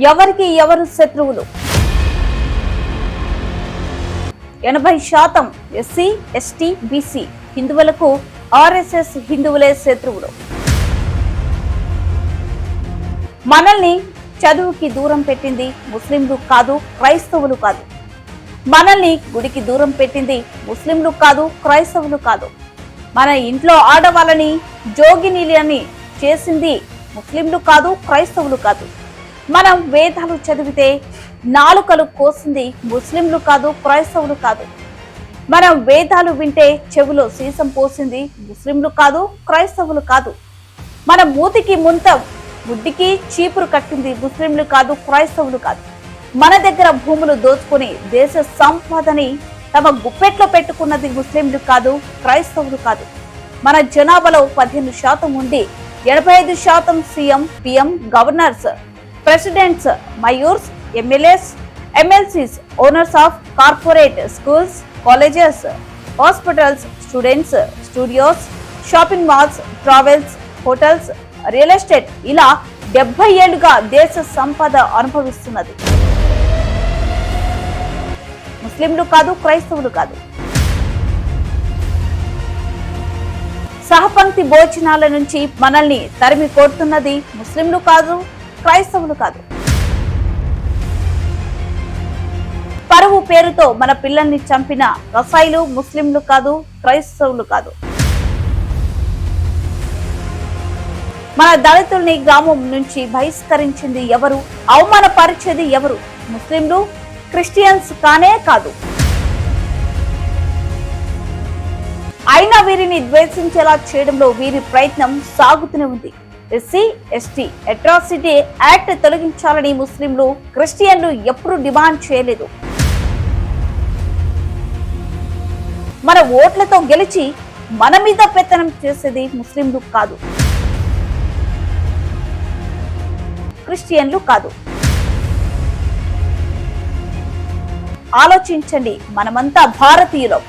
ఎవరికి ఎవరు శత్రువులు? 80% ఎస్సీ, ఎస్టీ, బీసీ హిందువులకు ఆర్ఎస్ఎస్ హిందువులే శత్రువులు. మనల్ని చదువుకి దూరం పెట్టింది ముస్లింలు కాదు, క్రైస్తవులు కాదు. మనల్ని గుడికి దూరం పెట్టింది ముస్లింలు కాదు, క్రైస్తవులు కాదు. మన ఇంట్లో ఆడవాళ్ళని జోగినీలని చేసింది ముస్లింలు కాదు, క్రైస్తవులు కాదు. మనం వేదాలు చదివితే నాలుకలు కోసింది ముస్లింలు కాదు, క్రైస్తవులు కాదు. మనం వేదాలు వింటే చెవిలో సీసం పోసింది ముస్లింలు కాదు, క్రైస్తవులు కాదు. మన మూతికి ముంత గుడ్డికి చీపురు కట్టింది ముస్లింలు కాదు, క్రైస్తవులు కాదు. మన దగ్గర భూములు దోచుకుని దేశ సంపదని తమ గుప్పెట్లో పెట్టుకున్నది ముస్లింలు కాదు, క్రైస్తవులు కాదు. మన జనాభాలో 15% ఉండి 85% CM, PM, governors, presidents, mayors, MLAs, MLCs, owners of corporate schools, colleges, hospitals, students, studios, shopping malls, travels, hotels, real estate ఇలా 70 ఏళ్లుగా దేశ సంపద అనుభవిస్తున్నది ముస్లింలు కాదు, క్రైస్తవులు కాదు. సహపంక్తి భోజనాల నుంచి మనల్ని తరిమి కొడుతున్నది ముస్లింలు కాదు, క్రైస్తవులు కాదు. పరువు పేరుతో మన పిల్లల్ని చంపిన రసాయిలు ముస్లింలు కాదు, క్రైస్తవులు కాదు. మన దళితుల్ని గ్రామం నుంచి బహిష్కరించింది ఎవరు? అవమానపరిచేది ఎవరు? ముస్లింలు, క్రిస్టియన్స్ కానే కాదు. అయినా వీరిని ద్వేషించేలా చేయడంలో వీరి ప్రయత్నం సాగుతూనే ఉంది. ఎస్సీ, ఎస్టీ అట్రాసిటీ యాక్ట్ తొలగించాలని ముస్లింలు, క్రిస్టియన్లు ఎప్పుడూ డిమాండ్ చేయలేదు. మన ఓట్లతో గెలిచి మన మీద పెత్తనం చేసేది ముస్లింలు కాదు, క్రిస్టియన్లు కాదు. ఆలోచించండి, మనమంతా భారతీయులం.